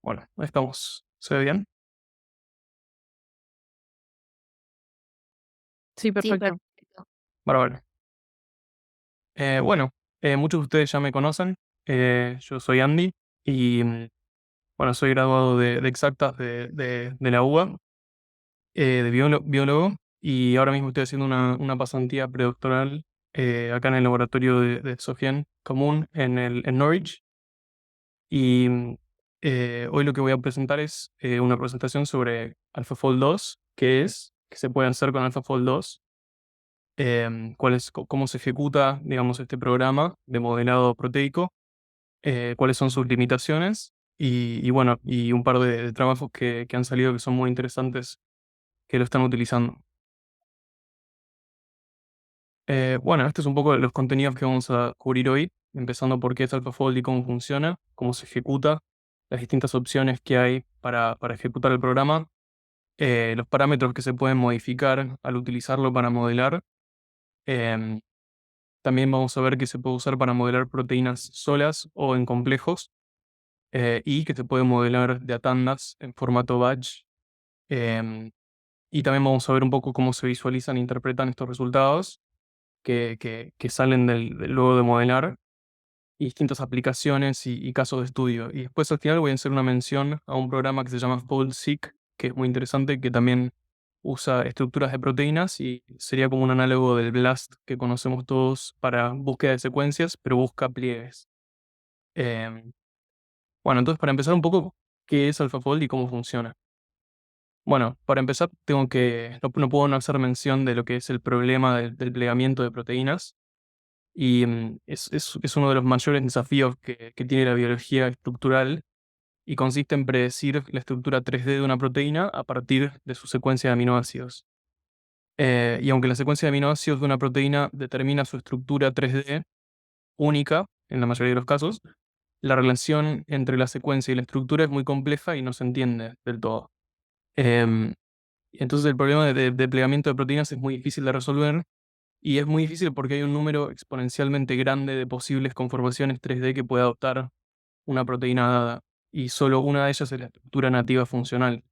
Bueno, ahí estamos. ¿Se ve bien? Sí, Sí, perfecto. perfecto. Bárbaro. Bueno, muchos de ustedes ya me conocen. Yo soy Andy y, bueno, soy graduado de Exactas de la UBA, de biólogo, y ahora mismo estoy haciendo una pasantía predoctoral acá en el laboratorio de Sofian Común en Norwich. Y hoy lo que voy a presentar es una presentación sobre AlphaFold 2, qué se puede hacer con AlphaFold 2, cómo se ejecuta, digamos, este programa de modelado proteico, cuáles son sus limitaciones y bueno, y un par de trabajos que han salido que son muy interesantes que lo están utilizando. Bueno, este es un poco de los contenidos que vamos a cubrir hoy, empezando por qué es AlphaFold y cómo funciona, cómo se ejecuta, las distintas opciones que hay para ejecutar el programa, los parámetros que se pueden modificar al utilizarlo para modelar. em, También vamos a ver que se puede usar para modelar proteínas solas o en complejos, y que se puede modelar de a tandas en formato batch. em, y también vamos a ver un poco cómo se visualizan e interpretan estos resultados que salen luego de modelar, y distintas aplicaciones y casos de estudio. Y después al final voy a hacer una mención a un programa que se llama FoldSeq, que es muy interesante, que también usa estructuras de proteínas y sería como un análogo del BLAST que conocemos todos para búsqueda de secuencias, pero busca pliegues. Em, bueno, entonces para empezar un poco, ¿qué es AlphaFold y cómo funciona? Bueno, para empezar no puedo no hacer mención de lo que es el problema del plegamiento de proteínas. Y es uno de los mayores desafíos que tiene la biología estructural, y consiste en predecir la estructura 3D de una proteína a partir de su secuencia de aminoácidos. Y aunque la secuencia de aminoácidos de una proteína determina su estructura 3D única, en la mayoría de los casos, la relación entre la secuencia y la estructura es muy compleja y no se entiende del todo. Em, entonces el problema de plegamiento de proteínas es muy difícil de resolver. Y es muy difícil porque hay un número exponencialmente grande de posibles conformaciones 3D que puede adoptar una proteína dada, y solo una de ellas es la estructura nativa funcional,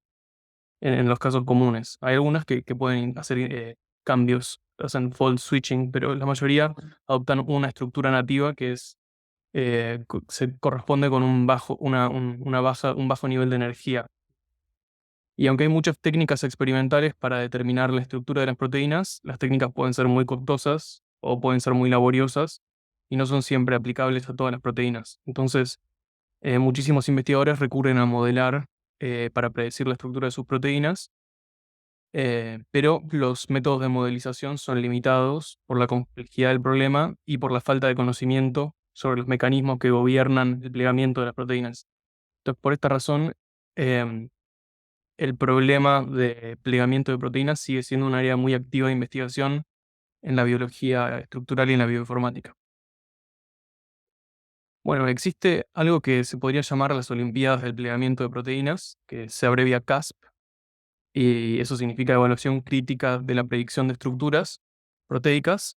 en los casos comunes. Hay algunas que pueden hacer cambios, hacen fold switching, pero la mayoría adoptan una estructura nativa que se corresponde con un bajo nivel de energía. Y aunque hay muchas técnicas experimentales para determinar la estructura de las proteínas, las técnicas pueden ser muy costosas o pueden ser muy laboriosas y no son siempre aplicables a todas las proteínas. Entonces, muchísimos investigadores recurren a modelar para predecir la estructura de sus proteínas, pero los métodos de modelización son limitados por la complejidad del problema y por la falta de conocimiento sobre los mecanismos que gobiernan el plegamiento de las proteínas. Entonces, por esta razón, em, el problema de plegamiento de proteínas sigue siendo un área muy activa de investigación en la biología estructural y en la bioinformática. Bueno, existe algo que se podría llamar las Olimpiadas del Plegamiento de Proteínas, que se abrevia CASP, y eso significa Evaluación Crítica de la Predicción de Estructuras Proteicas,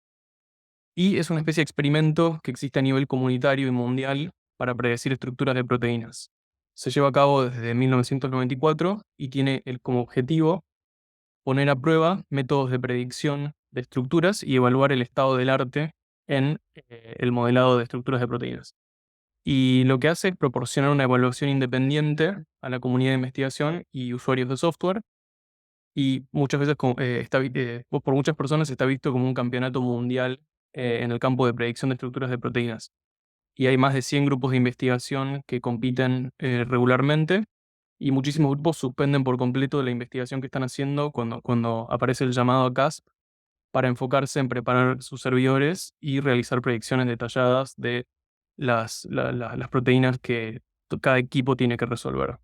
y es una especie de experimento que existe a nivel comunitario y mundial para predecir estructuras de proteínas. Se lleva a cabo desde 1994 y tiene como objetivo poner a prueba métodos de predicción de estructuras y evaluar el estado del arte en el modelado de estructuras de proteínas. Y lo que hace es proporcionar una evaluación independiente a la comunidad de investigación y usuarios de software, y muchas veces por muchas personas está visto como un campeonato mundial en el campo de predicción de estructuras de proteínas. Y hay más de 100 grupos de investigación que compiten regularmente, y muchísimos grupos suspenden por completo la investigación que están haciendo cuando aparece el llamado a CASP, para enfocarse en preparar sus servidores y realizar predicciones detalladas de las proteínas que cada equipo tiene que resolver.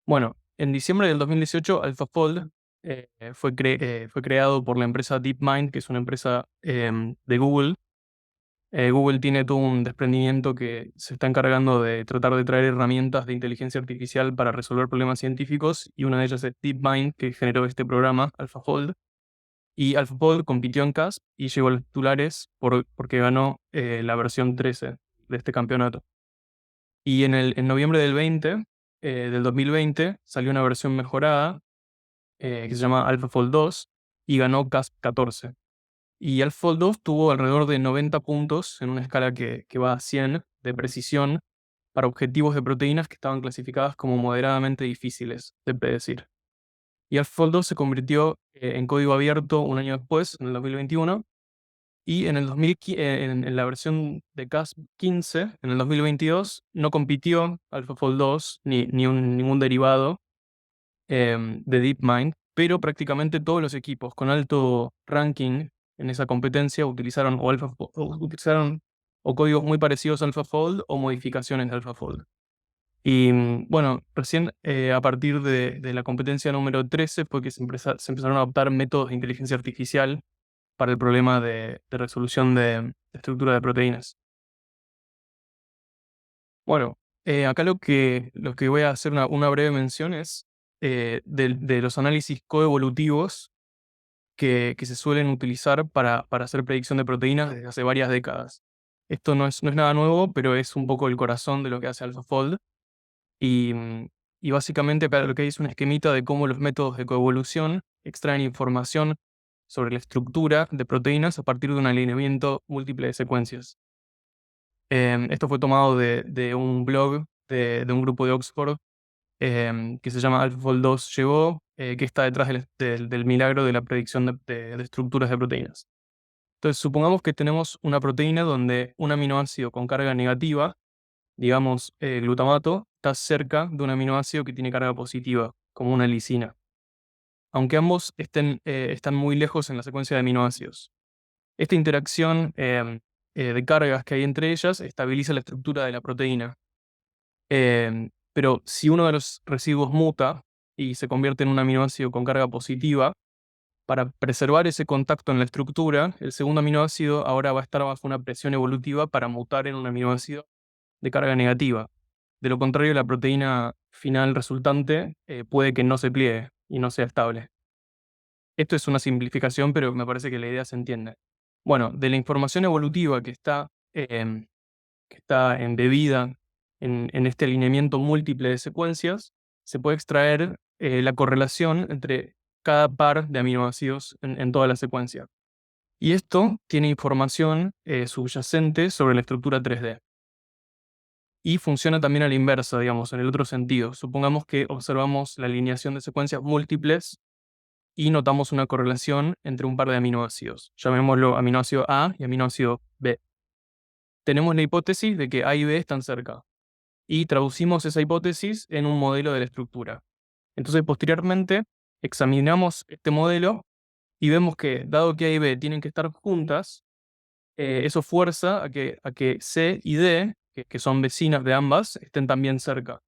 Bueno, en diciembre del 2018, AlphaFold fue creado por la empresa DeepMind, que es una empresa de Google. Google tiene todo un desprendimiento que se está encargando de tratar de traer herramientas de inteligencia artificial para resolver problemas científicos, y una de ellas es DeepMind, que generó este programa, AlphaFold. Y AlphaFold compitió en CASP y llegó a los titulares porque ganó la versión 13 de este campeonato. Y en noviembre del 2020 salió una versión mejorada que se llama AlphaFold 2 y ganó Casp 14. Y AlphaFold 2 tuvo alrededor de 90 puntos en una escala que va a 100 de precisión para objetivos de proteínas que estaban clasificadas como moderadamente difíciles de predecir. Y AlphaFold 2 se convirtió en código abierto un año después, en el 2021, y en el 2015, en la versión de Casp 15, en el 2022, no compitió AlphaFold 2 ningún derivado de DeepMind, pero prácticamente todos los equipos con alto ranking en esa competencia utilizaron utilizaron o códigos muy parecidos a AlphaFold o modificaciones de AlphaFold. Y bueno, recién a partir de la competencia número 13 fue que se empezaron a adoptar métodos de inteligencia artificial para el problema de resolución de estructura de proteínas. Bueno, acá lo que voy a hacer una breve mención es de los análisis coevolutivos que se suelen utilizar para hacer predicción de proteínas desde hace varias décadas. Esto no es nada nuevo, pero es un poco el corazón de lo que hace AlphaFold. Y, y básicamente acá lo que hay es un esquemita de cómo los métodos de coevolución extraen información sobre la estructura de proteínas a partir de un alineamiento múltiple de secuencias. Esto fue tomado de un blog de un grupo de Oxford que se llama AlphaFold 2 llegó, que está detrás del milagro de la predicción de estructuras de proteínas. Entonces, supongamos que tenemos una proteína donde un aminoácido con carga negativa, digamos glutamato, está cerca de un aminoácido que tiene carga positiva, como una lisina, aunque ambos están muy lejos en la secuencia de aminoácidos. Esta interacción de cargas que hay entre ellas estabiliza la estructura de la proteína. Pero si uno de los residuos muta y se convierte en un aminoácido con carga positiva, para preservar ese contacto en la estructura, el segundo aminoácido ahora va a estar bajo una presión evolutiva para mutar en un aminoácido de carga negativa. De lo contrario, la proteína final resultante puede que no se pliegue y no sea estable. Esto es una simplificación, pero me parece que la idea se entiende. Bueno, de la información evolutiva que está embebida en este alineamiento múltiple de secuencias, se puede extraer la correlación entre cada par de aminoácidos en toda la secuencia. Y esto tiene información subyacente sobre la estructura 3D. Y funciona también a la inversa, digamos, en el otro sentido. Supongamos que observamos la alineación de secuencias múltiples y notamos una correlación entre un par de aminoácidos. Llamémoslo aminoácido A y aminoácido B. Tenemos la hipótesis de que A y B están cerca y traducimos esa hipótesis en un modelo de la estructura. Entonces, posteriormente, examinamos este modelo y vemos que, dado que A y B tienen que estar juntas, eso fuerza a que C y D, que son vecinas de ambas, estén también cerca.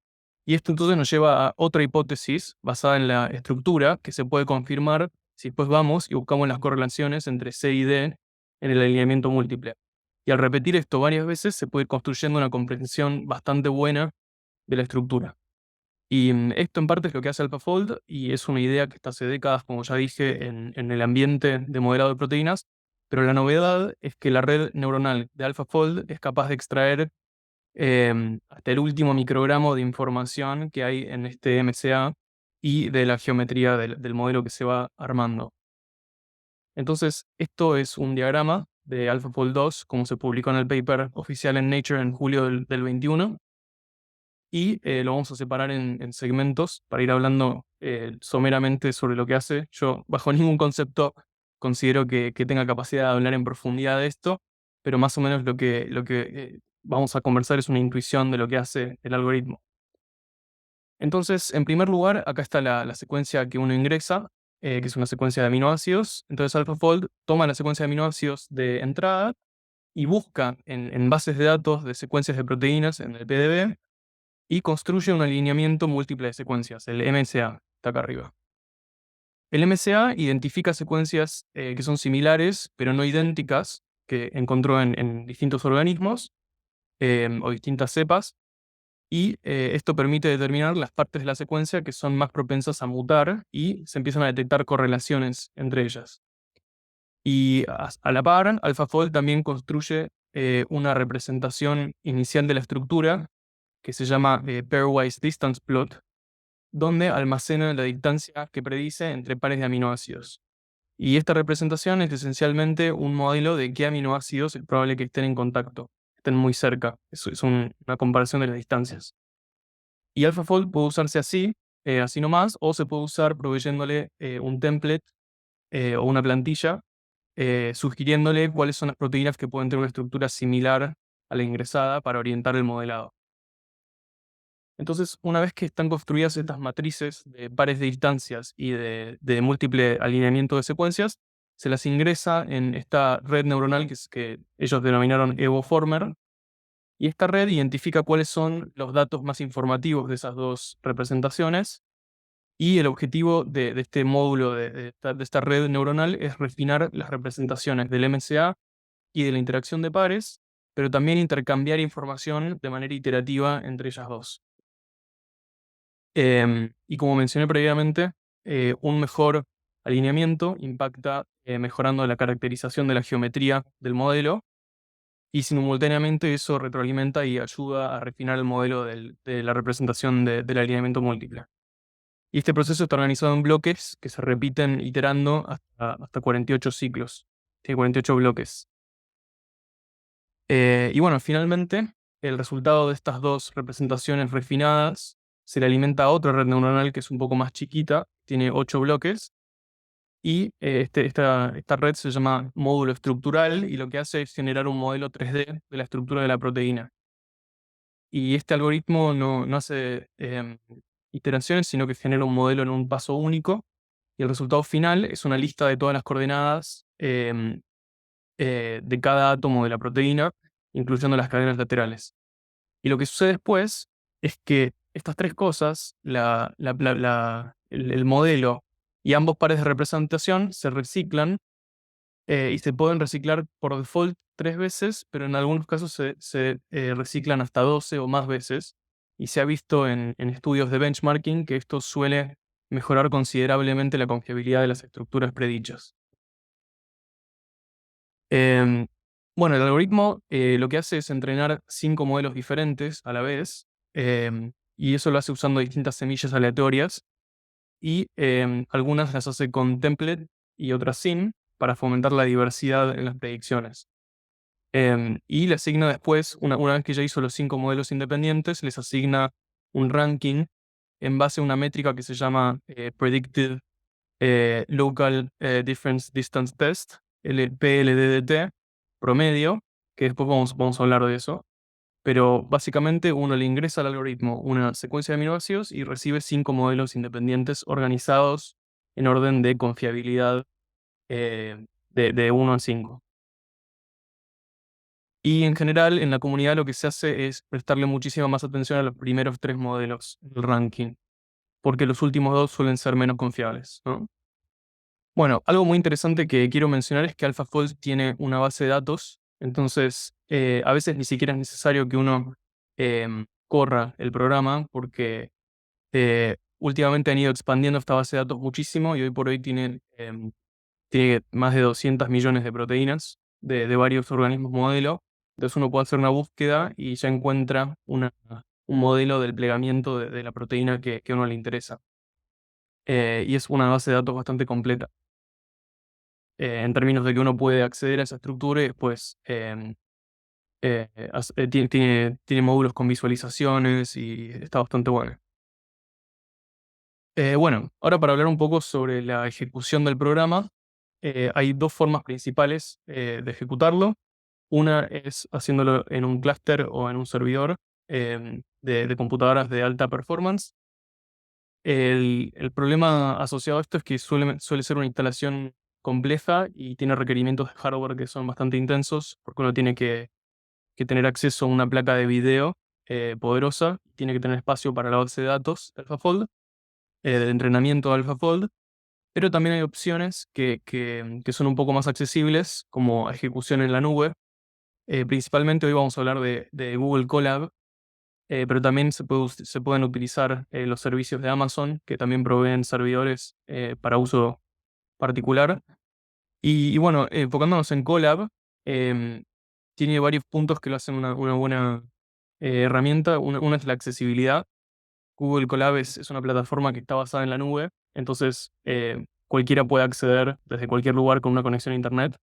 Y esto entonces nos lleva a otra hipótesis basada en la estructura que se puede confirmar si después vamos y buscamos las correlaciones entre C y D en el alineamiento múltiple. Y al repetir esto varias veces se puede ir construyendo una comprensión bastante buena de la estructura. Y esto en parte es lo que hace AlphaFold y es una idea que está hace décadas, como ya dije, en el ambiente de modelado de proteínas, pero la novedad es que la red neuronal de AlphaFold es capaz de extraer hasta el último microgramo de información que hay en este MCA y de la geometría del modelo que se va armando. Entonces, esto es un diagrama de AlphaFold 2, como se publicó en el paper oficial en Nature en julio del 21, y lo vamos a separar en segmentos para ir hablando someramente sobre lo que hace. Yo, bajo ningún concepto, considero que tenga capacidad de hablar en profundidad de esto, pero más o menos lo que vamos a conversar es una intuición de lo que hace el algoritmo. Entonces, en primer lugar, acá está la secuencia que uno ingresa, que es una secuencia de aminoácidos. Entonces, AlphaFold toma la secuencia de aminoácidos de entrada y busca en bases de datos de secuencias de proteínas en el PDB y construye un alineamiento múltiple de secuencias, el MCA, está acá arriba. El MCA identifica secuencias que son similares, pero no idénticas, que encontró en distintos organismos o distintas cepas, y esto permite determinar las partes de la secuencia que son más propensas a mutar y se empiezan a detectar correlaciones entre ellas. Y a la par, AlphaFold también construye una representación inicial de la estructura que se llama Pairwise Distance Plot, donde almacena la distancia que predice entre pares de aminoácidos. Y esta representación es esencialmente un modelo de qué aminoácidos es probable que estén en contacto, estén muy cerca. Es una comparación de las distancias. Y AlphaFold puede usarse así, así nomás, o se puede usar proveyéndole un template o una plantilla, sugiriéndole cuáles son las proteínas que pueden tener una estructura similar a la ingresada para orientar el modelado. Entonces, una vez que están construidas estas matrices de pares de distancias y de múltiple alineamiento de secuencias, se las ingresa en esta red neuronal que ellos denominaron EvoFormer, y esta red identifica cuáles son los datos más informativos de esas dos representaciones, y el objetivo de este módulo de esta red neuronal es refinar las representaciones del MCA y de la interacción de pares, pero también intercambiar información de manera iterativa entre ellas dos. Y como mencioné previamente, un mejor alineamiento impacta mejorando la caracterización de la geometría del modelo, y simultáneamente eso retroalimenta y ayuda a refinar el modelo de la representación del alineamiento múltiple. Y este proceso está organizado en bloques que se repiten iterando hasta 48 ciclos. Tiene 48 bloques. Y bueno, finalmente, el resultado de estas dos representaciones refinadas se le alimenta a otra red neuronal que es un poco más chiquita, tiene 8 bloques, y esta red se llama módulo estructural, y lo que hace es generar un modelo 3D de la estructura de la proteína. Y este algoritmo no hace iteraciones, sino que genera un modelo en un paso único, y el resultado final es una lista de todas las coordenadas de cada átomo de la proteína, incluyendo las cadenas laterales. Y lo que sucede después es que estas tres cosas, el modelo y ambos pares de representación, se reciclan, y se pueden reciclar por default 3 veces, pero en algunos casos se reciclan hasta 12 o más veces. Y se ha visto en estudios de benchmarking que esto suele mejorar considerablemente la confiabilidad de las estructuras predichas. Em, bueno, el algoritmo lo que hace es entrenar 5 modelos diferentes a la vez, y eso lo hace usando distintas semillas aleatorias, y algunas las hace con template y otras sin, para fomentar la diversidad en las predicciones. Y le asigna después, una vez que ya hizo los 5 modelos independientes, les asigna un ranking en base a una métrica que se llama Predicted Local Difference Distance Test, el PLDDT, promedio, que después vamos a hablar de eso. Pero básicamente uno le ingresa al algoritmo una secuencia de aminoácidos y recibe 5 modelos independientes organizados en orden de confiabilidad de 1 a 5. Y en general, en la comunidad lo que se hace es prestarle muchísima más atención a los primeros 3 modelos del ranking, porque los últimos 2 suelen ser menos confiables, ¿no? Bueno, algo muy interesante que quiero mencionar es que AlphaFold tiene una base de datos, entonces a veces ni siquiera es necesario que uno corra el programa, porque últimamente han ido expandiendo esta base de datos muchísimo, y hoy por hoy tiene más de 200 millones de proteínas de varios organismos modelo. Entonces uno puede hacer una búsqueda y ya encuentra un modelo del plegamiento de la proteína que a uno le interesa. Y es una base de datos bastante completa, en términos de que uno puede acceder a esa estructura y después tiene módulos con visualizaciones y está bastante bueno. Bueno, ahora para hablar un poco sobre la ejecución del programa, hay 2 formas principales de ejecutarlo. Una es haciéndolo en un clúster o en un servidor de computadoras de alta performance. El problema asociado a esto es que suele ser una instalación compleja y tiene requerimientos de hardware que son bastante intensos, porque uno tiene que tener acceso a una placa de video poderosa, tiene que tener espacio para la base de datos de AlphaFold, de entrenamiento de AlphaFold, pero también hay opciones que son un poco más accesibles, como ejecución en la nube. Principalmente hoy vamos a hablar de Google Colab, pero también se pueden utilizar los servicios de Amazon, que también proveen servidores para uso particular. Y bueno, enfocándonos en Colab, tiene varios puntos que lo hacen una buena herramientas. Una es la accesibilidad. Google Colab es una plataforma que está basada en la nube, entonces cualquiera puede acceder desde cualquier lugar con una conexión a Internet.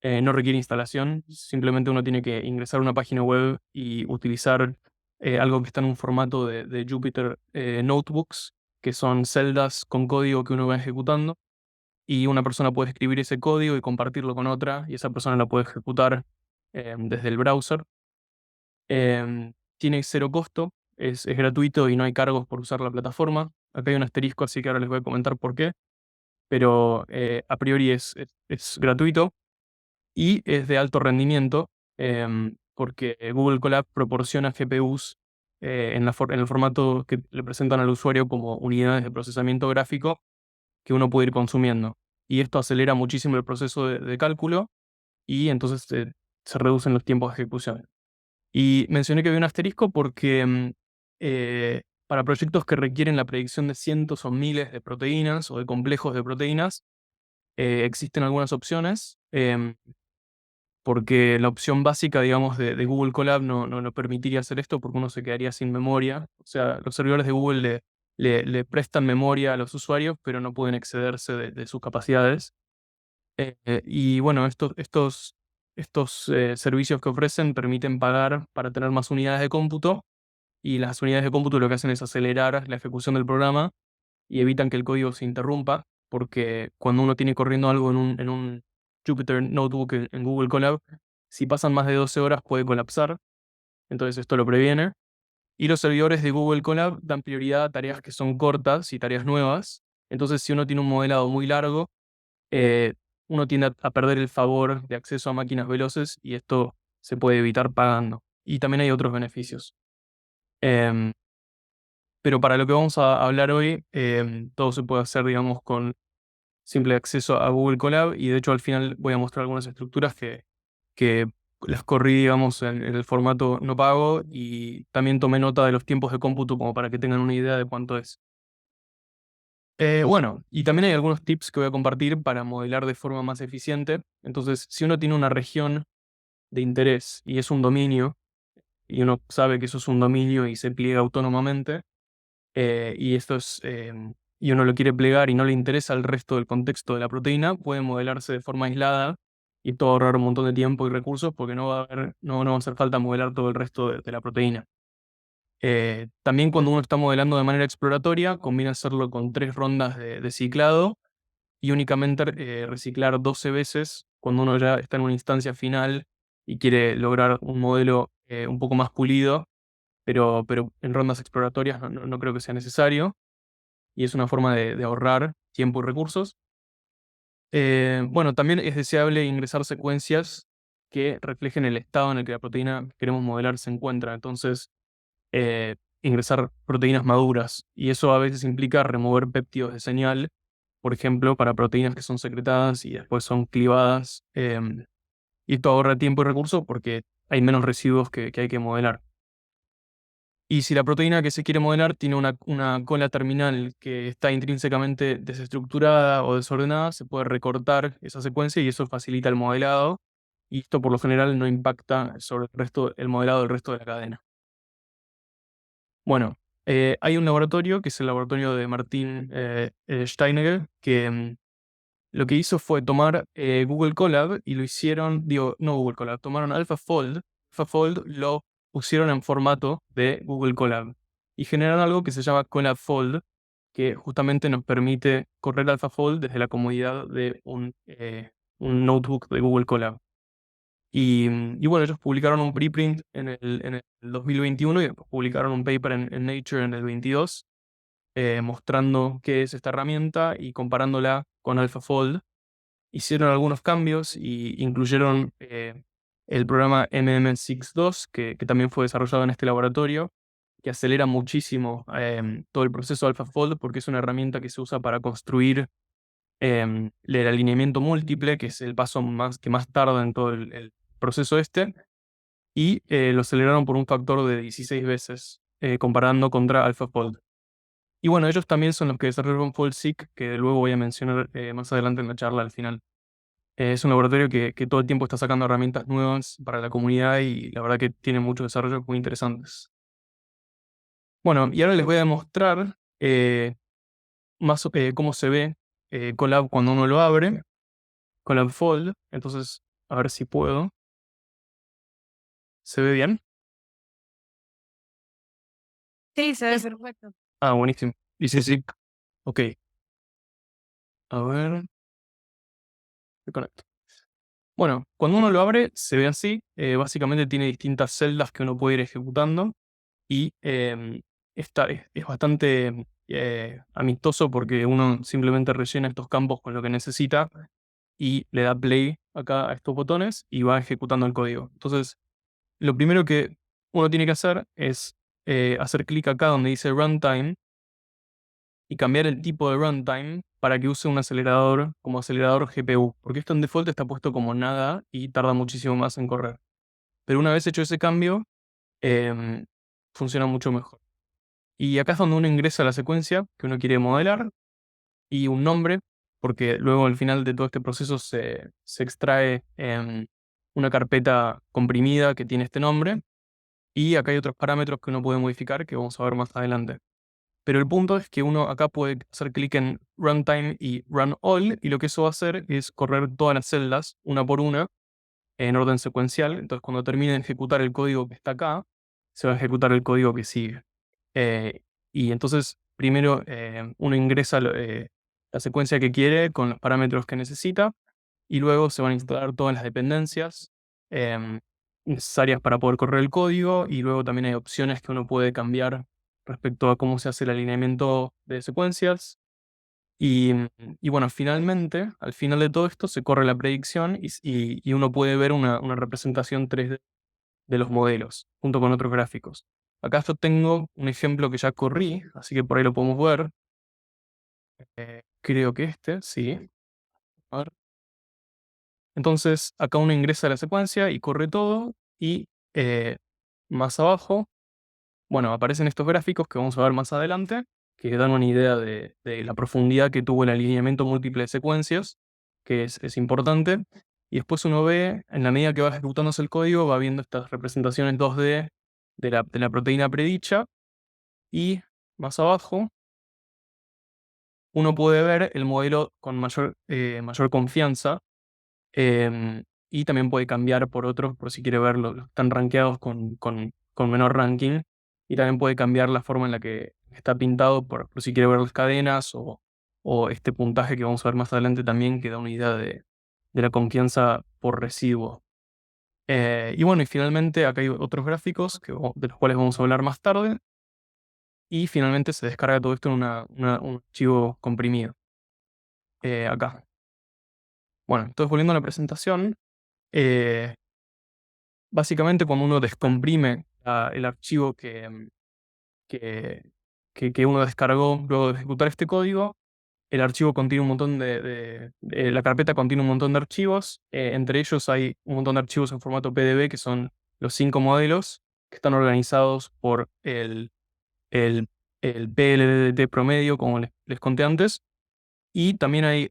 No requiere instalación, simplemente uno tiene que ingresar a una página web y utilizar algo que está en un formato de Jupyter Notebooks, que son celdas con código que uno va ejecutando, y una persona puede escribir ese código y compartirlo con otra, y esa persona la puede ejecutar desde el browser. Tiene cero costo, es gratuito y no hay cargos por usar la plataforma. Acá hay un asterisco, así que ahora les voy a comentar por qué, pero a priori es gratuito y es de alto rendimiento, porque Google Colab proporciona GPUs en el formato que le presentan al usuario como unidades de procesamiento gráfico que uno puede ir consumiendo. Y esto acelera muchísimo el proceso de cálculo y entonces se reducen los tiempos de ejecución. Y mencioné que había un asterisco porque para proyectos que requieren la predicción de cientos o miles de proteínas o de complejos de proteínas, existen algunas opciones, porque la opción básica, digamos, de Google Colab no permitiría hacer esto porque uno se quedaría sin memoria. O sea, los servidores de Google le prestan memoria a los usuarios, pero no pueden excederse de sus capacidades. Y bueno, estos servicios que ofrecen permiten pagar para tener más unidades de cómputo, y las unidades de cómputo lo que hacen es acelerar la ejecución del programa y evitan que el código se interrumpa, porque cuando uno tiene corriendo algo en un Jupyter Notebook en Google Colab, si pasan más de 12 horas puede colapsar, entonces esto lo previene. Y los servidores de Google Colab dan prioridad a tareas que son cortas y tareas nuevas, entonces si uno tiene un modelado muy largo, eh, uno tiende a perder el favor de acceso a máquinas veloces y esto se puede evitar pagando. Y también hay otros beneficios. Em, pero para lo que vamos a hablar hoy, todo se puede hacer, digamos, con simple acceso a Google Colab, y de hecho al final voy a mostrar algunas estructuras que las corrí, digamos, en el formato no pago, y también tomé nota de los tiempos de cómputo como para que tengan una idea de cuánto es. Bueno, y también hay algunos tips que voy a compartir para modelar de forma más eficiente. Entonces, si uno tiene una región de interés y es un dominio, y uno sabe que eso es un dominio y se pliega autónomamente, y y uno lo quiere plegar y no le interesa el resto del contexto de la proteína, puede modelarse de forma aislada y todo ahorrar un montón de tiempo y recursos porque no va a hacer falta modelar todo el resto de la proteína. También cuando uno está modelando de manera exploratoria, conviene hacerlo con 3 rondas de ciclado y únicamente reciclar 12 veces cuando uno ya está en una instancia final y quiere lograr un modelo un poco más pulido, pero en rondas exploratorias no creo que sea necesario, y es una forma de ahorrar tiempo y recursos. Bueno, también es deseable ingresar secuencias que reflejen el estado en el que la proteína que queremos modelar se encuentra. Entonces, ingresar proteínas maduras, y eso a veces implica remover péptidos de señal, por ejemplo, para proteínas que son secretadas y después son clivadas, y esto ahorra tiempo y recursos porque hay menos residuos que hay que modelar. Y si la proteína que se quiere modelar tiene una cola terminal que está intrínsecamente desestructurada o desordenada, se puede recortar esa secuencia y eso facilita el modelado, y esto por lo general no impacta sobre el modelado del resto de la cadena. Bueno, hay un laboratorio que es el laboratorio de Martin Steinegger, que lo que hizo fue tomar Google Colab y lo hicieron, digo, no Google Colab, tomaron AlphaFold. AlphaFold lo pusieron en formato de Google Colab y generaron algo que se llama ColabFold, que justamente nos permite correr AlphaFold desde la comodidad de un notebook de Google Colab. Y bueno, ellos publicaron un preprint en el 2021 y después publicaron un paper en Nature en el 22, mostrando qué es esta herramienta y comparándola con AlphaFold. Hicieron algunos cambios y incluyeron el programa MM62, que también fue desarrollado en este laboratorio, que acelera muchísimo todo el proceso de AlphaFold porque es una herramienta que se usa para construir el alineamiento múltiple, que es el paso que más tarda en todo el proceso este, y lo aceleraron por un factor de 16 veces, comparando contra AlphaFold. Y bueno, ellos también son los que desarrollaron FoldSeek, que luego voy a mencionar más adelante en la charla al final. Es un laboratorio que todo el tiempo está sacando herramientas nuevas para la comunidad y la verdad que tiene muchos desarrollos muy interesantes. Bueno, y ahora les voy a demostrar cómo se ve Colab cuando uno lo abre, Colab Fold. Entonces, a ver si puedo. ¿Se ve bien? Sí, se ve perfecto. Ah, buenísimo. Y sí, sí. Ok. A ver. Me conecto. Bueno, cuando uno lo abre, se ve así. Básicamente tiene distintas celdas que uno puede ir ejecutando. Y es bastante amistoso porque uno simplemente rellena estos campos con lo que necesita y le da play acá a estos botones y va ejecutando el código. Entonces, lo primero que uno tiene que hacer es hacer clic acá donde dice Runtime y cambiar el tipo de runtime para que use un acelerador como acelerador GPU, porque esto en default está puesto como nada y tarda muchísimo más en correr. Pero una vez hecho ese cambio, em, funciona mucho mejor. Y acá es donde uno ingresa la secuencia que uno quiere modelar y un nombre, porque luego al final de todo este proceso se extrae una carpeta comprimida que tiene este nombre. Y acá hay otros parámetros que uno puede modificar que vamos a ver más adelante. Pero el punto es que uno acá puede hacer clic en Runtime y Run All, y lo que eso va a hacer es correr todas las celdas una por una en orden secuencial. Entonces, cuando termine de ejecutar el código que está acá, se va a ejecutar el código que sigue. Y entonces, primero uno ingresa la secuencia que quiere con los parámetros que necesita, y luego se van a instalar todas las dependencias em, necesarias para poder correr el código, y luego también hay opciones que uno puede cambiar respecto a cómo se hace el alineamiento de secuencias. Y, y bueno, finalmente, al final de todo esto, se corre la predicción y uno puede ver una representación 3D de los modelos, junto con otros gráficos. Acá yo tengo un ejemplo que ya corrí, así que por ahí lo podemos ver. Creo que sí. A ver. Entonces, acá uno ingresa a la secuencia y corre todo, y más abajo, bueno, aparecen estos gráficos que vamos a ver más adelante, que dan una idea de la profundidad que tuvo el alineamiento múltiple de secuencias, que es importante. Y después uno ve, en la medida que va ejecutándose el código, va viendo estas representaciones 2D de la proteína predicha. Y más abajo, uno puede ver el modelo con mayor confianza. Y también puede cambiar por otros, por si quiere ver los que están rankeados con menor ranking. Y también puede cambiar la forma en la que está pintado por si quiere ver las cadenas o este puntaje que vamos a ver más adelante también, que da una idea de la confianza por residuo. Y bueno, y finalmente acá hay otros gráficos de los cuales vamos a hablar más tarde. Y finalmente se descarga todo esto en un archivo comprimido. Acá. Bueno, entonces volviendo a la presentación. eh, Básicamente, cuando uno descomprime el archivo que, que uno descargó luego de ejecutar este código, el archivo contiene un montón la carpeta contiene un montón de archivos. Entre ellos hay un montón de archivos en formato PDB, que son los 5 modelos, que están organizados por el PLDT promedio, como les conté antes. Y también hay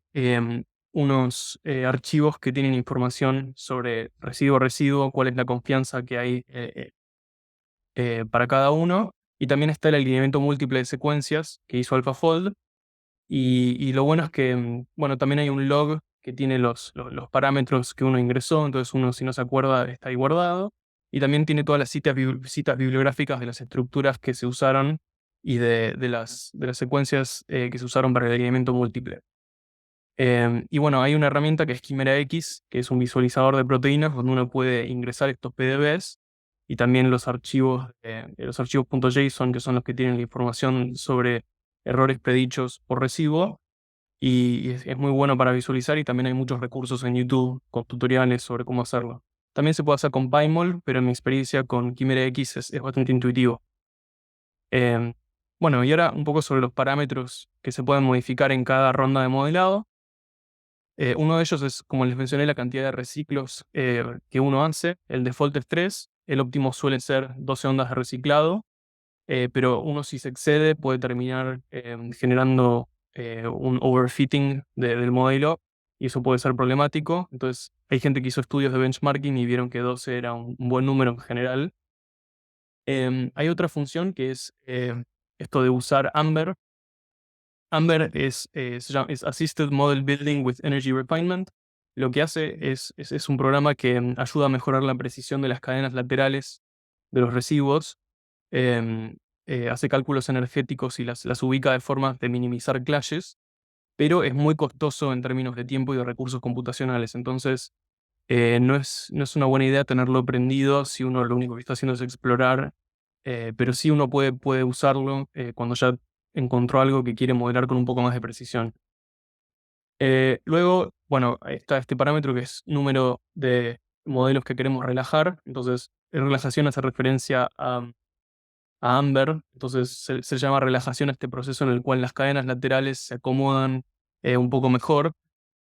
unos archivos que tienen información sobre residuo a residuo, cuál es la confianza que hay para cada uno. Y también está el alineamiento múltiple de secuencias que hizo AlphaFold. Y lo bueno es que bueno, también hay un log que tiene los parámetros que uno ingresó, entonces uno, si no se acuerda, está ahí guardado. Y también tiene todas las citas bibliográficas de las estructuras que se usaron y de las secuencias que se usaron para el alineamiento múltiple. Y bueno, hay una herramienta que es Quimera X, que es un visualizador de proteínas donde uno puede ingresar estos PDBs y también los archivos .json, que son los que tienen la información sobre errores predichos por residuo. Y es muy bueno para visualizar, y también hay muchos recursos en YouTube con tutoriales sobre cómo hacerlo. También se puede hacer con PyMol, pero en mi experiencia con Quimera X es bastante intuitivo. Em, bueno, y ahora un poco sobre los parámetros que se pueden modificar en cada ronda de modelado. Uno de ellos es, como les mencioné, la cantidad de reciclos que uno hace. El default es 3, el óptimo suele ser 12 ondas de reciclado, pero uno, si se excede, puede terminar generando un overfitting del modelo y eso puede ser problemático. Entonces, hay gente que hizo estudios de benchmarking y vieron que 12 era un buen número en general. Hay otra función que es esto de usar Amber. Amber es Assisted Model Building with Energy Refinement. Lo que hace es un programa que ayuda a mejorar la precisión de las cadenas laterales de los residuos. em, Hace cálculos energéticos y las ubica de forma de minimizar clashes, pero es muy costoso en términos de tiempo y de recursos computacionales. Entonces, no es una buena idea tenerlo prendido si uno lo único que está haciendo es explorar, pero sí uno puede usarlo cuando ya encontró algo que quiere modelar con un poco más de precisión. Luego, bueno, está este parámetro que es número de modelos que queremos relajar. Entonces, relajación hace referencia a Amber. Entonces, se llama relajación a este proceso en el cual las cadenas laterales se acomodan un poco mejor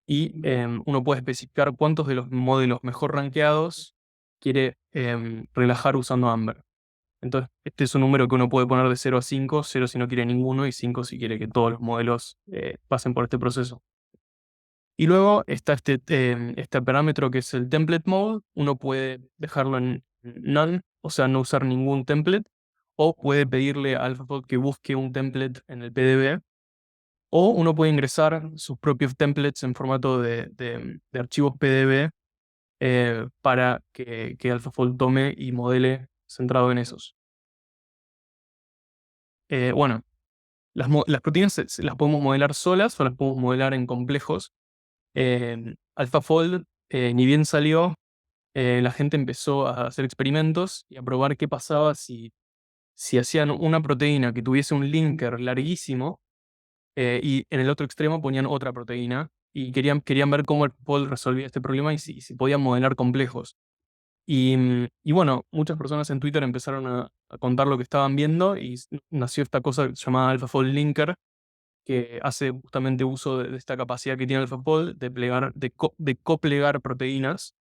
y uno puede especificar cuántos de los modelos mejor rankeados quiere relajar usando Amber. Entonces, este es un número que uno puede poner de 0 a 5, 0 si no quiere ninguno y 5 si quiere que todos los modelos pasen por este proceso. Y luego está este parámetro que es el template mode. Uno puede dejarlo en none, o sea, no usar ningún template, o puede pedirle a AlphaFold que busque un template en el PDB, o uno puede ingresar sus propios templates en formato de archivos PDB para que AlphaFold tome y modele centrado en esos. Bueno, las proteínas las podemos modelar solas o las podemos modelar en complejos. AlphaFold, ni bien salió, la gente empezó a hacer experimentos y a probar qué pasaba si hacían una proteína que tuviese un linker larguísimo y en el otro extremo ponían otra proteína y querían ver cómo AlphaFold resolvía este problema y si podían modelar complejos. Y bueno, muchas personas en Twitter empezaron a contar lo que estaban viendo y nació esta cosa llamada AlphaFold Linker, que hace justamente uso de esta capacidad que tiene AlphaFold de coplegar proteínas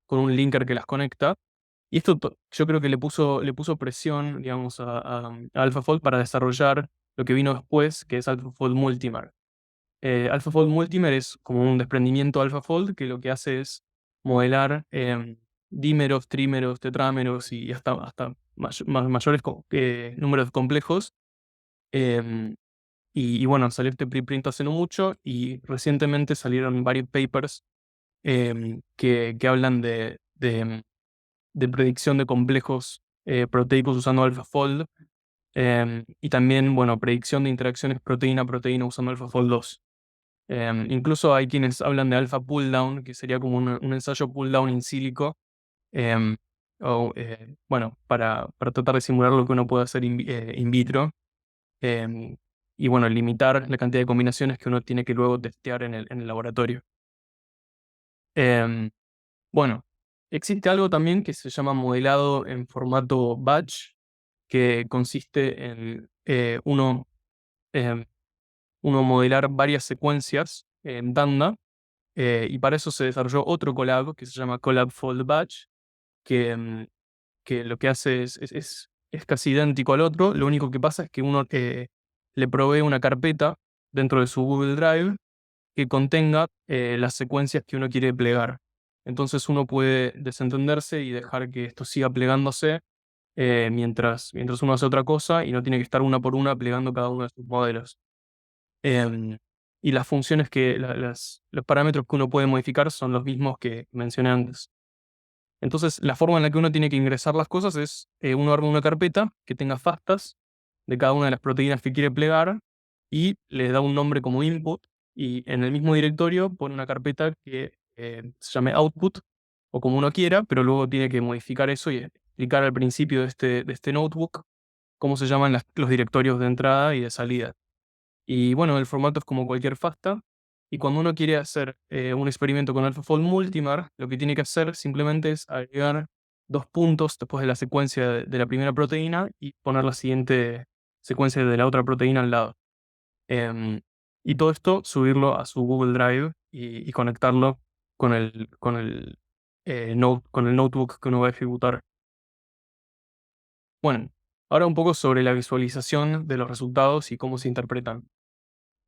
con un linker que las conecta. Y esto yo creo que le puso presión, digamos, a AlphaFold para desarrollar lo que vino después, que es AlphaFold Multimer. AlphaFold Multimer es como un desprendimiento de AlphaFold que lo que hace es modelar dímeros, trímeros, tetrámeros y hasta mayores números complejos. Em, y bueno, salió este preprint hace no mucho y recientemente salieron varios papers que hablan de predicción de complejos proteicos usando AlphaFold y también, bueno, predicción de interacciones proteína-proteína usando AlphaFold 2. Incluso hay quienes hablan de alpha pull down, que sería como un ensayo pull down in silico, em, bueno, para tratar de simular lo que uno puede hacer in vitro. em, y bueno, limitar la cantidad de combinaciones que uno tiene que luego testear en el laboratorio. Em, bueno, existe algo también que se llama modelado en formato batch, que consiste en em, uno modelar varias secuencias en tanda. Y para eso se desarrolló otro collab que se llama Collab Fold Batch, que lo que hace es casi idéntico al otro. Lo único que pasa es que uno le provee una carpeta dentro de su Google Drive que contenga las secuencias que uno quiere plegar. Entonces uno puede desentenderse y dejar que esto siga plegándose mientras uno hace otra cosa y no tiene que estar una por una plegando cada uno de sus modelos. Em, y las funciones los parámetros que uno puede modificar son los mismos que mencioné antes. Entonces, la forma en la que uno tiene que ingresar las cosas es, uno arma una carpeta que tenga fastas de cada una de las proteínas que quiere plegar y le da un nombre como input y en el mismo directorio pone una carpeta que se llame output o como uno quiera, pero luego tiene que modificar eso y explicar al principio de este notebook cómo se llaman los directorios de entrada y de salida. Y bueno, el formato es como cualquier FASTA. Y cuando uno quiere hacer un experimento con AlphaFold Multimar, lo que tiene que hacer simplemente es agregar 2 puntos después de la secuencia de la primera proteína y poner la siguiente secuencia de la otra proteína al lado. Em, y todo esto subirlo a su Google Drive y conectarlo con el notebook que uno va a ejecutar. Bueno, ahora un poco sobre la visualización de los resultados y cómo se interpretan.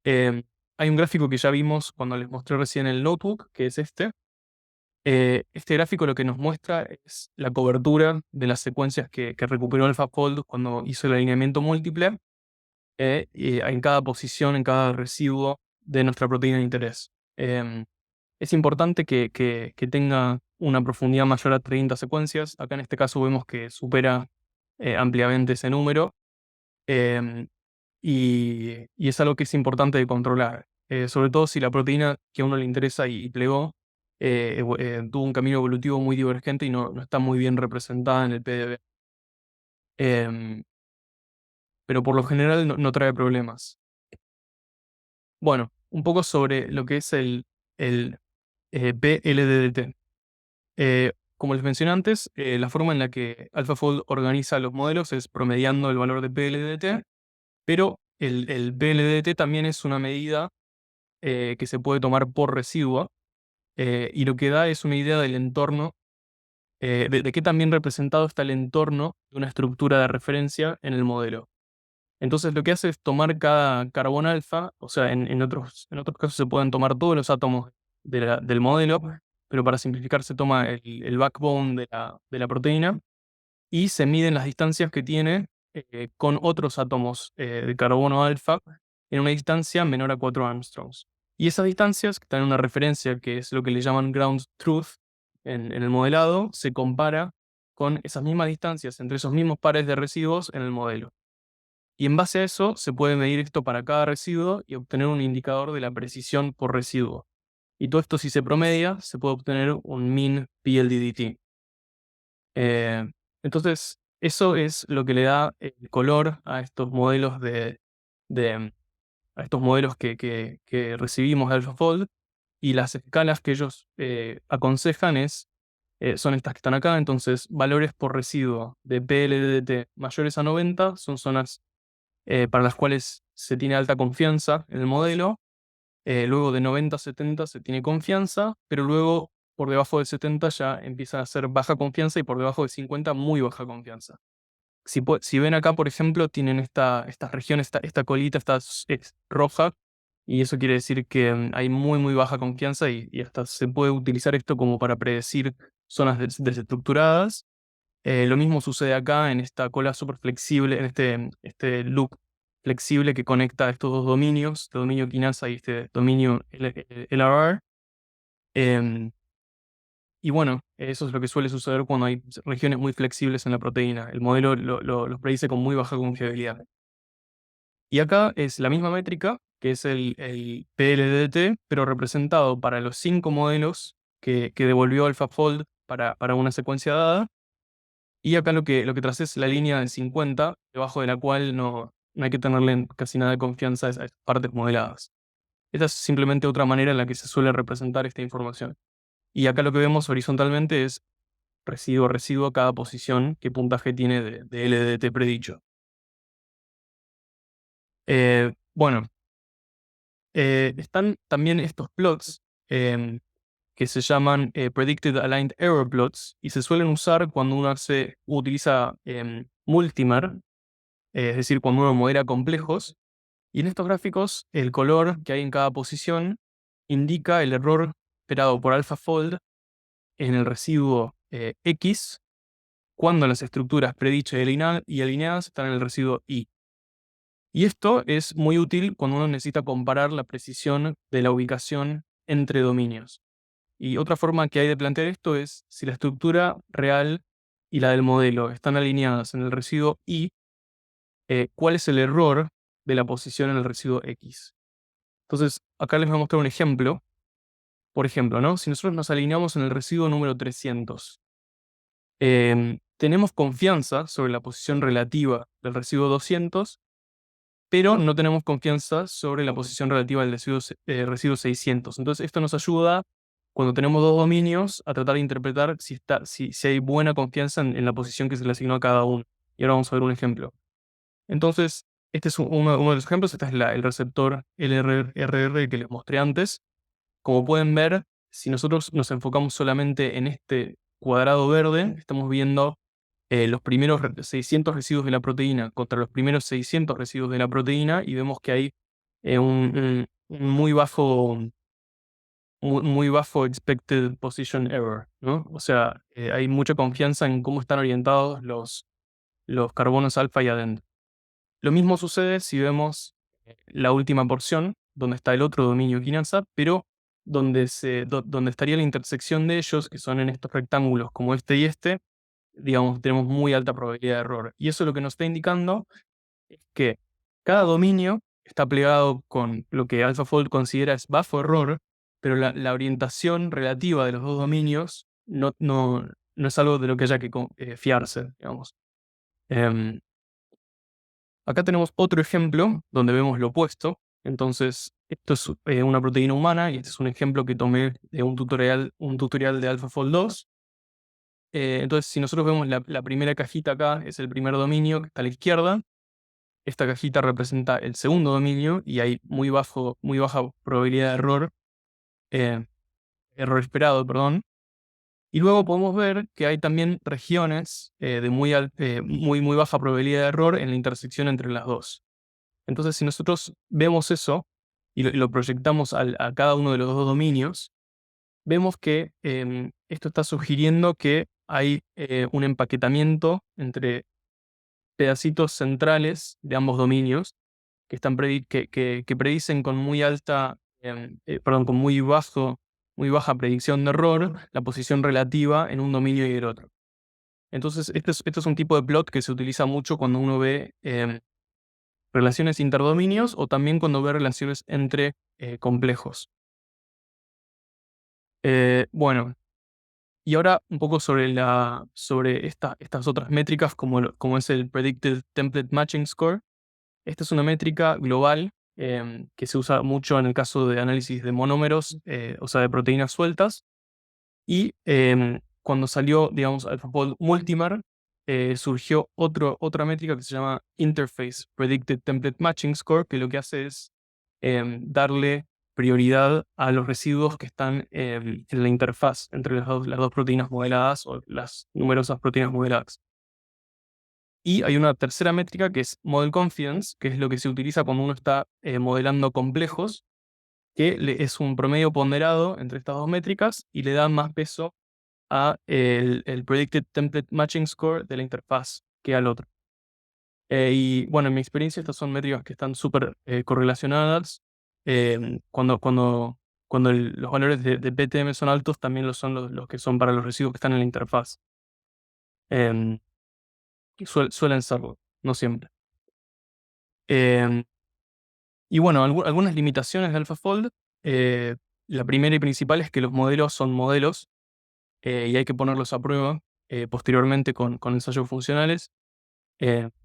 Em, hay un gráfico que ya vimos cuando les mostré recién el notebook, que es este. Este gráfico lo que nos muestra es la cobertura de las secuencias que recuperó AlphaFold cuando hizo el alineamiento múltiple y en cada posición, en cada residuo de nuestra proteína de interés. Es importante que tenga una profundidad mayor a 30 secuencias. Acá en este caso vemos que supera ampliamente ese número. em, y es algo que es importante de controlar. Sobre todo si la proteína que a uno le interesa y plegó tuvo un camino evolutivo muy divergente y no está muy bien representada en el PDB. Em, pero por lo general no trae problemas. Bueno, un poco sobre lo que es el PLDDT. Como les mencioné antes, la forma en la que AlphaFold organiza los modelos es promediando el valor de PLDT, pero el PLDT también es una medida que se puede tomar por residuo y lo que da es una idea del entorno, de qué tan bien representado está el entorno de una estructura de referencia en el modelo. Entonces lo que hace es tomar cada carbón alfa, o sea, en otros casos se pueden tomar todos los átomos del modelo, pero para simplificar se toma el backbone de la proteína y se miden las distancias que tiene con otros átomos de carbono alfa en una distancia menor a 4 angstroms. Y esas distancias, que están en una referencia que es lo que le llaman ground truth en el modelado, se compara con esas mismas distancias entre esos mismos pares de residuos en el modelo. Y en base a eso se puede medir esto para cada residuo y obtener un indicador de la precisión por residuo. Y todo esto, si se promedia, se puede obtener un min PLDDT. Entonces, eso es lo que le da el color a estos modelos a estos modelos que recibimos de AlphaFold. Y las escalas que ellos aconsejan son estas que están acá. Entonces, valores por residuo de PLDDT mayores a 90 son zonas para las cuales se tiene alta confianza en el modelo. Luego de 90 a 70 se tiene confianza, pero luego por debajo de 70 ya empieza a ser baja confianza y por debajo de 50 muy baja confianza. Si ven acá, por ejemplo, tienen esta región, esta colita es roja, y eso quiere decir que hay muy baja confianza y hasta se puede utilizar esto como para predecir zonas desestructuradas. Lo mismo sucede acá en esta cola súper flexible, en este loop flexible que conecta estos dos dominios, este dominio quinasa y este dominio LRR. Em, y bueno, eso es lo que suele suceder cuando hay regiones muy flexibles en la proteína. El modelo los predice con muy baja confiabilidad. Y acá es la misma métrica, que es el PLDT, pero representado para los 5 modelos que devolvió AlphaFold para una secuencia dada. Y acá lo que tracé es la línea del 50, debajo de la cual no hay que tenerle casi nada de confianza a esas partes modeladas. Esta es simplemente otra manera en la que se suele representar esta información. Y acá lo que vemos horizontalmente es residuo a residuo cada posición, qué puntaje tiene de LDT predicho. Bueno, están también estos plots que se llaman Predicted Aligned Error Plots y se suelen usar cuando uno utiliza multimer, es decir, cuando uno modela complejos. Y en estos gráficos, el color que hay en cada posición indica el error esperado por AlphaFold en el residuo X cuando las estructuras predichas y alineadas están en el residuo Y. Y esto es muy útil cuando uno necesita comparar la precisión de la ubicación entre dominios. Y otra forma que hay de plantear esto es si la estructura real y la del modelo están alineadas en el residuo Y, ¿cuál es el error de la posición en el residuo X? Entonces, acá les voy a mostrar un ejemplo. Por ejemplo, ¿no? Si nosotros nos alineamos en el residuo número 300, tenemos confianza sobre la posición relativa del residuo 200, pero no tenemos confianza sobre la posición relativa del residuo 600. Entonces, esto nos ayuda cuando tenemos dos dominios a tratar de interpretar si hay buena confianza en la posición que se le asignó a cada uno. Y ahora vamos a ver un ejemplo. Entonces, este es uno de los ejemplos. Este es el receptor LRR que les mostré antes. Como pueden ver, si nosotros nos enfocamos solamente en este cuadrado verde, estamos viendo los primeros 600 residuos de la proteína contra los primeros 600 residuos de la proteína y vemos que hay un muy bajo expected position error, ¿no? O sea, hay mucha confianza en cómo están orientados los carbonos alfa y adentro. Lo mismo sucede si vemos la última porción, donde está el otro dominio quinasa, pero donde estaría la intersección de ellos, que son en estos rectángulos como este y este, digamos, tenemos muy alta probabilidad de error. Y eso lo que nos está indicando es que cada dominio está plegado con lo que AlphaFold considera es bajo error, pero la orientación relativa de los dos dominios no es algo de lo que haya que fiarse, digamos. Em, Acá tenemos otro ejemplo donde vemos lo opuesto. Entonces, esto es una proteína humana y este es un ejemplo que tomé de un tutorial de AlphaFold 2. Entonces, si nosotros vemos la primera cajita acá, es el primer dominio que está a la izquierda. Esta cajita representa el segundo dominio y hay muy baja probabilidad de error, error esperado, perdón. Y luego podemos ver que hay también regiones de muy baja probabilidad de error en la intersección entre las dos. Entonces, si nosotros vemos eso y lo proyectamos a cada uno de los dos dominios, vemos que esto está sugiriendo que hay un empaquetamiento entre pedacitos centrales de ambos dominios que, que predicen con con muy baja predicción de error la posición relativa en un dominio y el otro. Entonces, este es un tipo de plot que se utiliza mucho cuando uno ve relaciones interdominios o también cuando ve relaciones entre complejos. Bueno, y ahora un poco sobre estas otras métricas como es el Predicted Template Matching Score. Esta es una métrica global que se usa mucho en el caso de análisis de monómeros, o sea, de proteínas sueltas. Y cuando salió, digamos, AlphaFold Multimer, surgió otra métrica que se llama Interface Predicted Template Matching Score, que lo que hace es darle prioridad a los residuos que están en la interfaz entre las dos proteínas modeladas o las numerosas proteínas modeladas. Y hay una tercera métrica que es Model Confidence, que es lo que se utiliza cuando uno está modelando complejos, que es un promedio ponderado entre estas dos métricas y le da más peso a el Predicted Template Matching Score de la interfaz que al otro. Y bueno, en mi experiencia estas son métricas que están súper correlacionadas. Cuando los valores de PTM son altos, también lo son los que son para los residuos que están en la interfaz. Em, Suelen serlo, no siempre. Em, y bueno, algunas limitaciones de AlphaFold. La primera y principal es que los modelos son modelos y hay que ponerlos a prueba posteriormente con ensayos funcionales.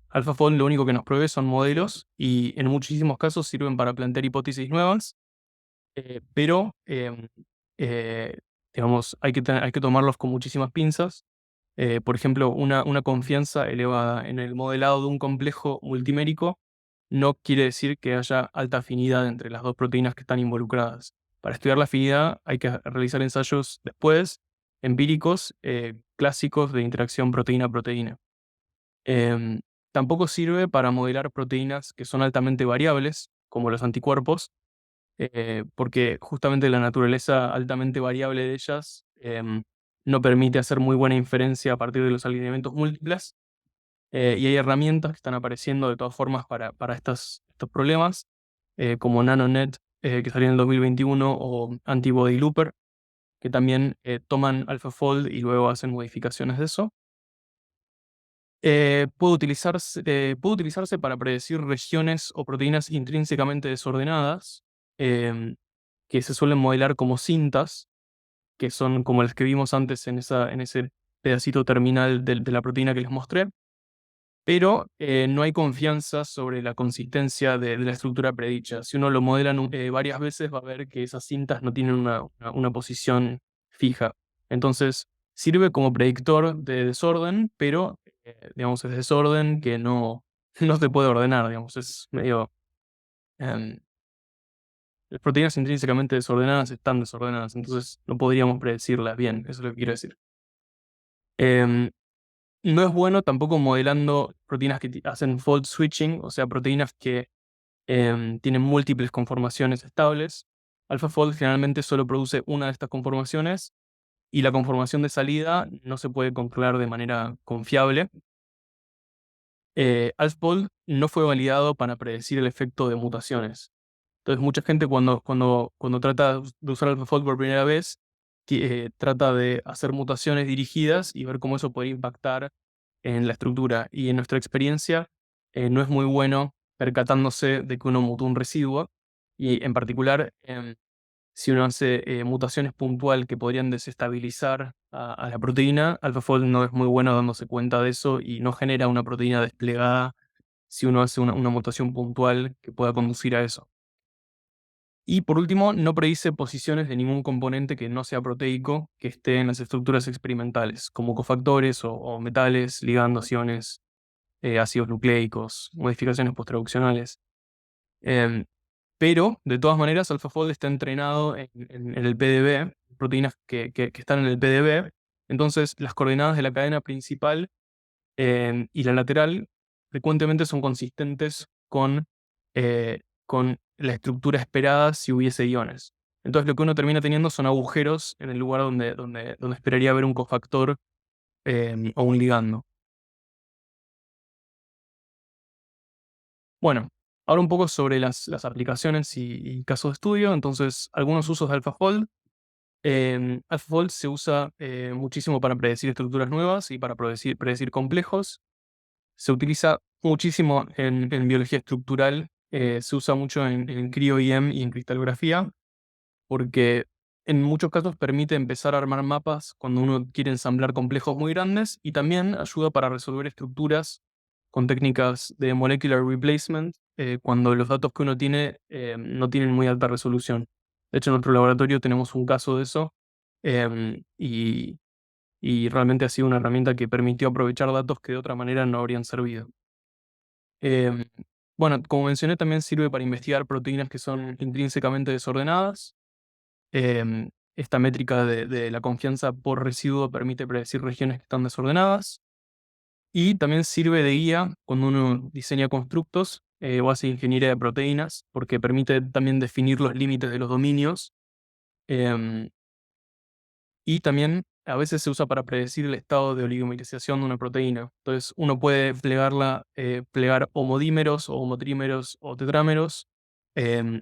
AlphaFold lo único que nos provee son modelos y en muchísimos casos sirven para plantear hipótesis nuevas, pero digamos, hay que tomarlos con muchísimas pinzas. Por ejemplo, una confianza elevada en el modelado de un complejo multimérico no quiere decir que haya alta afinidad entre las dos proteínas que están involucradas. Para estudiar la afinidad hay que realizar ensayos después, empíricos, clásicos de interacción proteína-proteína. Em, Tampoco sirve para modelar proteínas que son altamente variables, como los anticuerpos, porque justamente la naturaleza altamente variable de ellas no permite hacer muy buena inferencia a partir de los alineamientos múltiples. Y hay herramientas que están apareciendo de todas formas para estos problemas, como NanoNet, que salió en el 2021, o Antibody Looper, que también toman AlphaFold y luego hacen modificaciones de eso. Puede utilizarse para predecir regiones o proteínas intrínsecamente desordenadas, que se suelen modelar como cintas, que son como las que vimos antes en ese pedacito terminal de la proteína que les mostré. Pero no hay confianza sobre la consistencia de la estructura predicha. Si uno lo modela varias veces, va a ver que esas cintas no tienen una posición fija. Entonces, sirve como predictor de desorden, pero digamos, es desorden que no, no se puede ordenar, digamos, es medio... em, las proteínas intrínsecamente desordenadas están desordenadas, entonces no podríamos predecirlas bien, eso es lo que quiero decir. Em, no es bueno tampoco modelando proteínas que hacen fold switching, o sea, proteínas que tienen múltiples conformaciones estables. AlphaFold generalmente solo produce una de estas conformaciones y la conformación de salida no se puede controlar de manera confiable. AlphaFold no fue validado para predecir el efecto de mutaciones. Entonces, mucha gente cuando trata de usar AlphaFold por primera vez, trata de hacer mutaciones dirigidas y ver cómo eso puede impactar en la estructura. Y en nuestra experiencia, no es muy bueno percatándose de que uno mutó un residuo. Y en particular, si uno hace mutaciones puntual que podrían desestabilizar a la proteína, AlphaFold no es muy bueno dándose cuenta de eso y no genera una proteína desplegada si uno hace una mutación puntual que pueda conducir a eso. Y por último, no predice posiciones de ningún componente que no sea proteico que esté en las estructuras experimentales, como cofactores o metales, ligandos, iones, ácidos nucleicos, modificaciones posttraduccionales. Pero, de todas maneras, AlphaFold está entrenado en el PDB, proteínas que están en el PDB. Entonces, las coordenadas de la cadena principal y la lateral frecuentemente son consistentes con la estructura esperada si hubiese iones. Entonces, lo que uno termina teniendo son agujeros en el lugar donde esperaría haber un cofactor o un ligando. Bueno, ahora un poco sobre las aplicaciones y casos de estudio. Entonces, algunos usos de AlphaFold. AlphaFold se usa muchísimo para predecir estructuras nuevas y para predecir complejos. Se utiliza muchísimo en biología estructural. Se usa mucho en cryo-EM y en cristalografía, porque en muchos casos permite empezar a armar mapas cuando uno quiere ensamblar complejos muy grandes, y también ayuda para resolver estructuras con técnicas de molecular replacement cuando los datos que uno tiene no tienen muy alta resolución. De hecho, en nuestro laboratorio tenemos un caso de eso, y realmente ha sido una herramienta que permitió aprovechar datos que de otra manera no habrían servido. Em, bueno, como mencioné, también sirve para investigar proteínas que son intrínsecamente desordenadas. Esta métrica de la confianza por residuo permite predecir regiones que están desordenadas. Y también sirve de guía cuando uno diseña constructos o hace ingeniería de proteínas, porque permite también definir los límites de los dominios. Em, y también a veces se usa para predecir el estado de oligomerización de una proteína. Entonces uno puede plegar homodímeros o homotrímeros o tetrámeros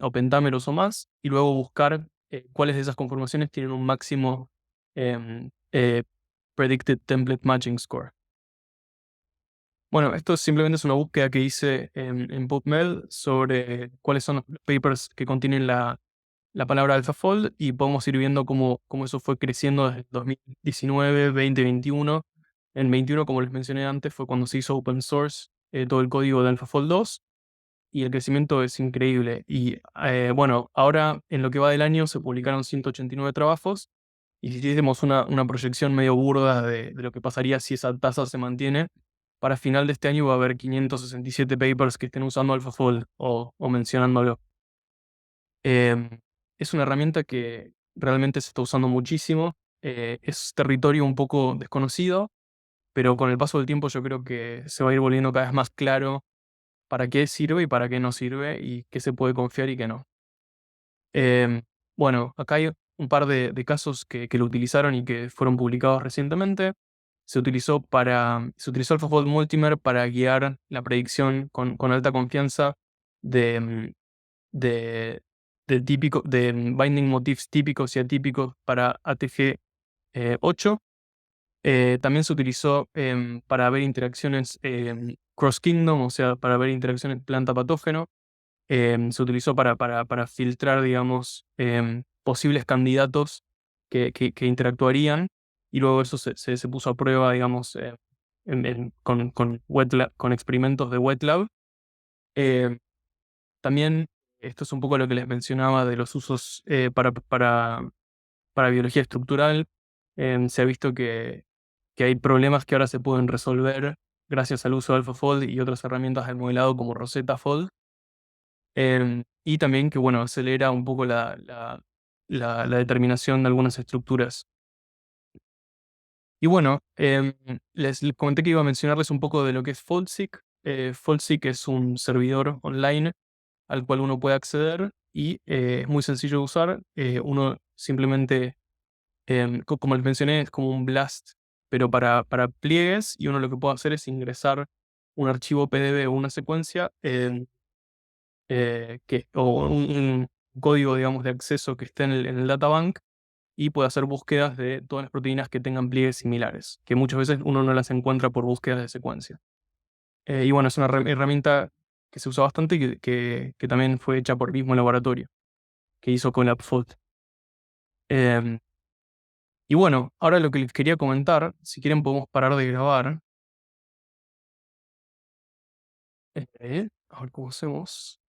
o pentámeros o más, y luego buscar cuáles de esas conformaciones tienen un máximo em, Predicted Template Matching Score. Bueno, esto simplemente es una búsqueda que hice en PubMed sobre cuáles son los papers que contienen la palabra AlphaFold, y podemos ir viendo cómo eso fue creciendo desde 2019, 2021. En 21, como les mencioné antes, fue cuando se hizo open source todo el código de AlphaFold 2, y el crecimiento es increíble. Y bueno, ahora en lo que va del año se publicaron 189 trabajos, y si hiciésemos una proyección medio burda de lo que pasaría si esa tasa se mantiene, para final de este año va a haber 567 papers que estén usando AlphaFold o mencionándolo. Em, es una herramienta que realmente se está usando muchísimo. Es territorio un poco desconocido, pero con el paso del tiempo yo creo que se va a ir volviendo cada vez más claro para qué sirve y para qué no sirve, y qué se puede confiar y qué no. Em, bueno, acá hay un par de casos que lo utilizaron y que fueron publicados recientemente. Se utilizó AlphaFold Multimer para guiar la predicción con alta confianza de, de, de binding motifs típicos y atípicos para ATG 8. También se utilizó para ver interacciones cross-kingdom, o sea, para ver interacciones planta-patógeno. Se utilizó para filtrar, digamos, posibles candidatos que interactuarían, y luego eso se puso a prueba, digamos, con experimentos de wet lab. Eh, También, esto es un poco lo que les mencionaba de los usos para biología estructural. Se ha visto que hay problemas que ahora se pueden resolver gracias al uso de AlphaFold y otras herramientas del modelado como Rosetta Fold. Y también que, bueno, acelera un poco la determinación de algunas estructuras. Y bueno, les comenté que iba a mencionarles un poco de lo que es FoldSeek. FoldSeek es un servidor online al cual uno puede acceder y es muy sencillo de usar. Uno simplemente, como les mencioné, es como un Blast, pero para pliegues, y uno lo que puede hacer es ingresar un archivo PDB o una secuencia o un código, digamos, de acceso que esté en el databank, y puede hacer búsquedas de todas las proteínas que tengan pliegues similares, que muchas veces uno no las encuentra por búsquedas de secuencia. Y bueno, es una herramienta que se usa bastante y que también fue hecha por el mismo laboratorio que hizo con AppFold. Em, y bueno, ahora lo que les quería comentar, si quieren podemos parar de grabar. A ver cómo hacemos.